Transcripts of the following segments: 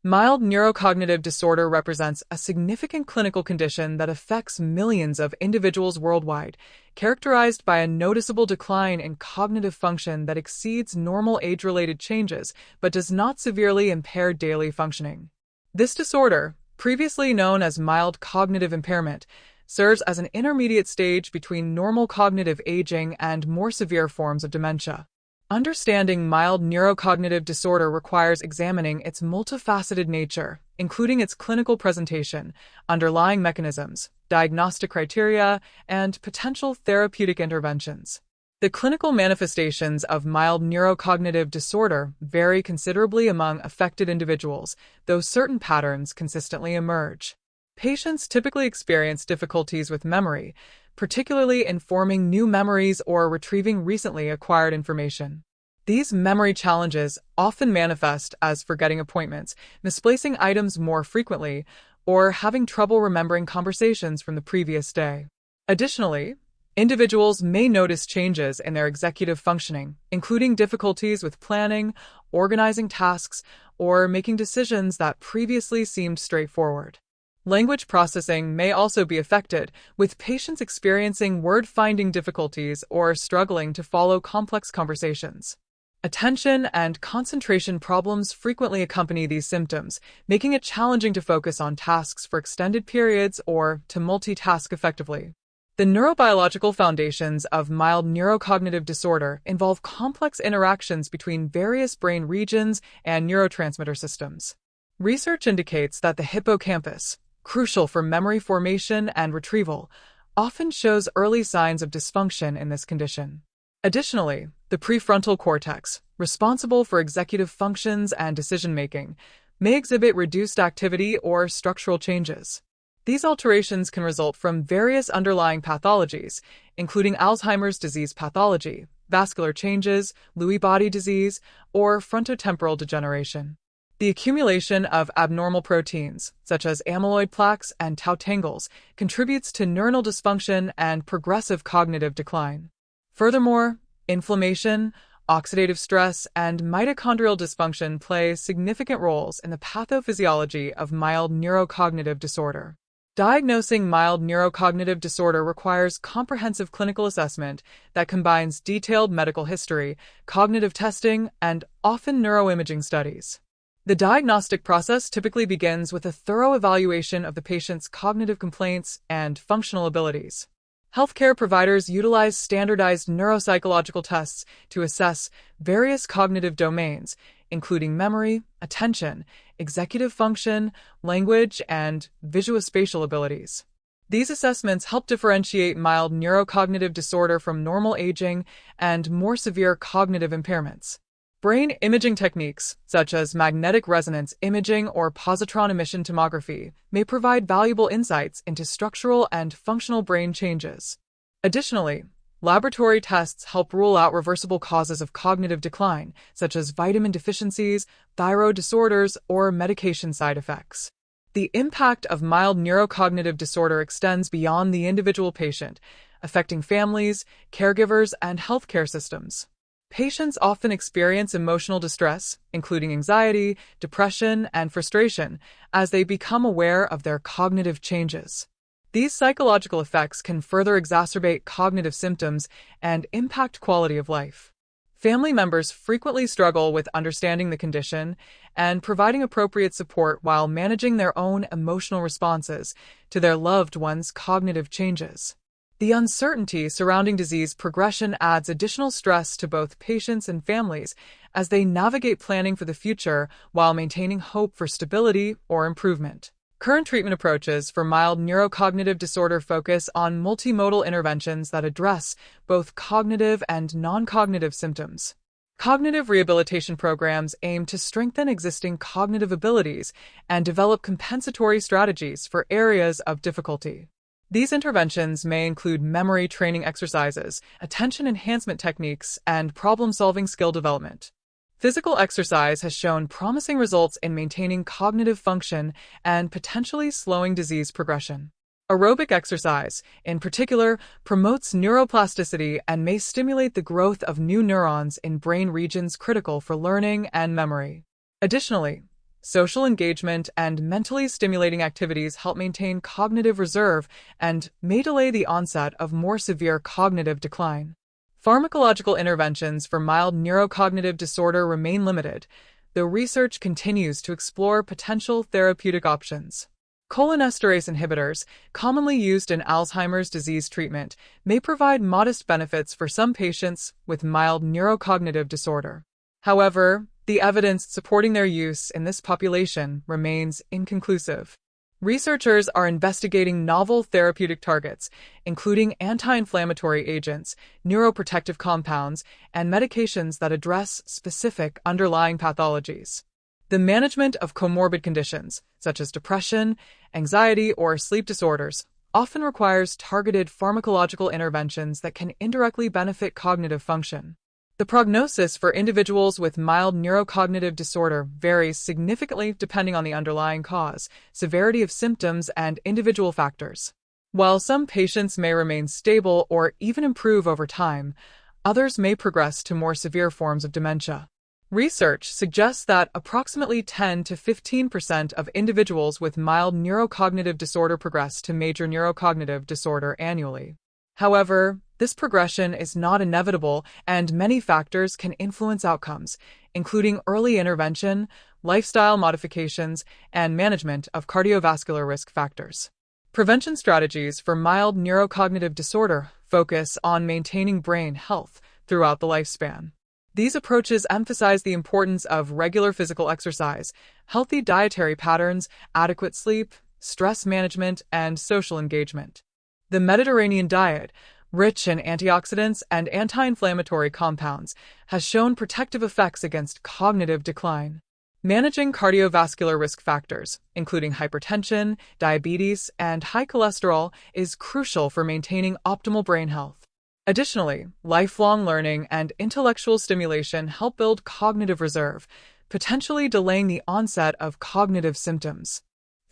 Mild neurocognitive disorder represents a significant clinical condition that affects millions of individuals worldwide, characterized by a noticeable decline in cognitive function that exceeds normal age-related changes but does not severely impair daily functioning. This disorder, previously known as mild cognitive impairment, serves as an intermediate stage between normal cognitive aging and more severe forms of dementia. Understanding mild neurocognitive disorder requires examining its multifaceted nature, including its clinical presentation, underlying mechanisms, diagnostic criteria, and potential therapeutic interventions. The clinical manifestations of mild neurocognitive disorder vary considerably among affected individuals, though certain patterns consistently emerge. Patients typically experience difficulties with memory, particularly in forming new memories or retrieving recently acquired information. These memory challenges often manifest as forgetting appointments, misplacing items more frequently, or having trouble remembering conversations from the previous day. Additionally, individuals may notice changes in their executive functioning, including difficulties with planning, organizing tasks, or making decisions that previously seemed straightforward. Language processing may also be affected, with patients experiencing word-finding difficulties or struggling to follow complex conversations. Attention and concentration problems frequently accompany these symptoms, making it challenging to focus on tasks for extended periods or to multitask effectively. The neurobiological foundations of mild neurocognitive disorder involve complex interactions between various brain regions and neurotransmitter systems. Research indicates that the hippocampus, crucial for memory formation and retrieval, often shows early signs of dysfunction in this condition. Additionally, the prefrontal cortex, responsible for executive functions and decision-making, may exhibit reduced activity or structural changes. These alterations can result from various underlying pathologies, including Alzheimer's disease pathology, vascular changes, Lewy body disease, or frontotemporal degeneration. The accumulation of abnormal proteins, such as amyloid plaques and tau tangles, contributes to neuronal dysfunction and progressive cognitive decline. Furthermore, inflammation, oxidative stress, and mitochondrial dysfunction play significant roles in the pathophysiology of mild neurocognitive disorder. Diagnosing mild neurocognitive disorder requires comprehensive clinical assessment that combines detailed medical history, cognitive testing, and often neuroimaging studies. The diagnostic process typically begins with a thorough evaluation of the patient's cognitive complaints and functional abilities. Healthcare providers utilize standardized neuropsychological tests to assess various cognitive domains, including memory, attention, executive function, language, and visuospatial abilities. These assessments help differentiate mild neurocognitive disorder from normal aging and more severe cognitive impairments. Brain imaging techniques, such as magnetic resonance imaging or positron emission tomography, may provide valuable insights into structural and functional brain changes. Additionally, laboratory tests help rule out reversible causes of cognitive decline, such as vitamin deficiencies, thyroid disorders, or medication side effects. The impact of mild neurocognitive disorder extends beyond the individual patient, affecting families, caregivers, and healthcare systems. Patients often experience emotional distress, including anxiety, depression, and frustration, as they become aware of their cognitive changes. These psychological effects can further exacerbate cognitive symptoms and impact quality of life. Family members frequently struggle with understanding the condition and providing appropriate support while managing their own emotional responses to their loved ones' cognitive changes. The uncertainty surrounding disease progression adds additional stress to both patients and families as they navigate planning for the future while maintaining hope for stability or improvement. Current treatment approaches for mild neurocognitive disorder focus on multimodal interventions that address both cognitive and non-cognitive symptoms. Cognitive rehabilitation programs aim to strengthen existing cognitive abilities and develop compensatory strategies for areas of difficulty. These interventions may include memory training exercises, attention enhancement techniques, and problem-solving skill development. Physical exercise has shown promising results in maintaining cognitive function and potentially slowing disease progression. Aerobic exercise, in particular, promotes neuroplasticity and may stimulate the growth of new neurons in brain regions critical for learning and memory. Additionally, Social engagement and mentally stimulating activities help maintain cognitive reserve and may delay the onset of more severe cognitive decline. Pharmacological interventions for mild neurocognitive disorder remain limited, though research continues to explore potential therapeutic options. Cholinesterase inhibitors, commonly used in Alzheimer's disease treatment, may provide modest benefits for some patients with mild neurocognitive disorder. However, the evidence supporting their use in this population remains inconclusive. Researchers are investigating novel therapeutic targets, including anti-inflammatory agents, neuroprotective compounds, and medications that address specific underlying pathologies. The management of comorbid conditions, such as depression, anxiety, or sleep disorders, often requires targeted pharmacological interventions that can indirectly benefit cognitive function. The prognosis for individuals with mild neurocognitive disorder varies significantly depending on the underlying cause, severity of symptoms, and individual factors. While some patients may remain stable or even improve over time, others may progress to more severe forms of dementia. Research suggests that approximately 10 to 15% of individuals with mild neurocognitive disorder progress to major neurocognitive disorder annually. However, this progression is not inevitable, and many factors can influence outcomes, including early intervention, lifestyle modifications, and management of cardiovascular risk factors. Prevention strategies for mild neurocognitive disorder focus on maintaining brain health throughout the lifespan. These approaches emphasize the importance of regular physical exercise, healthy dietary patterns, adequate sleep, stress management, and social engagement. The Mediterranean diet, rich in antioxidants and anti-inflammatory compounds, has shown protective effects against cognitive decline. Managing cardiovascular risk factors, including hypertension, diabetes, and high cholesterol, is crucial for maintaining optimal brain health. Additionally, lifelong learning and intellectual stimulation help build cognitive reserve, potentially delaying the onset of cognitive symptoms.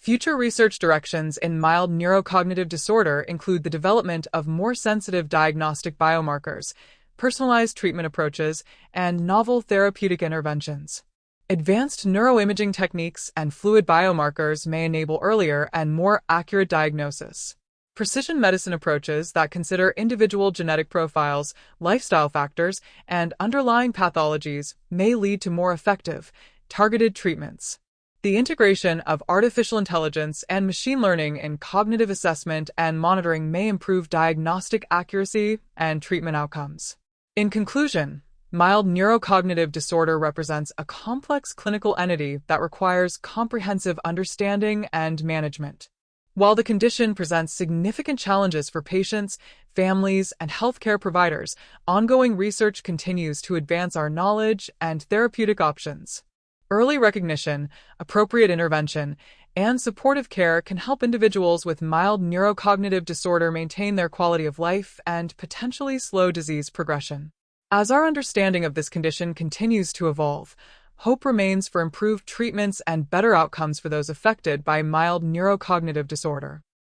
Future research directions in mild neurocognitive disorder include the development of more sensitive diagnostic biomarkers, personalized treatment approaches, and novel therapeutic interventions. Advanced neuroimaging techniques and fluid biomarkers may enable earlier and more accurate diagnosis. Precision medicine approaches that consider individual genetic profiles, lifestyle factors, and underlying pathologies may lead to more effective, targeted treatments. The integration of artificial intelligence and machine learning in cognitive assessment and monitoring may improve diagnostic accuracy and treatment outcomes. In conclusion, mild neurocognitive disorder represents a complex clinical entity that requires comprehensive understanding and management. While the condition presents significant challenges for patients, families, and healthcare providers, ongoing research continues to advance our knowledge and therapeutic options. Early recognition, appropriate intervention, and supportive care can help individuals with mild neurocognitive disorder maintain their quality of life and potentially slow disease progression. As our understanding of this condition continues to evolve, hope remains for improved treatments and better outcomes for those affected by mild neurocognitive disorder.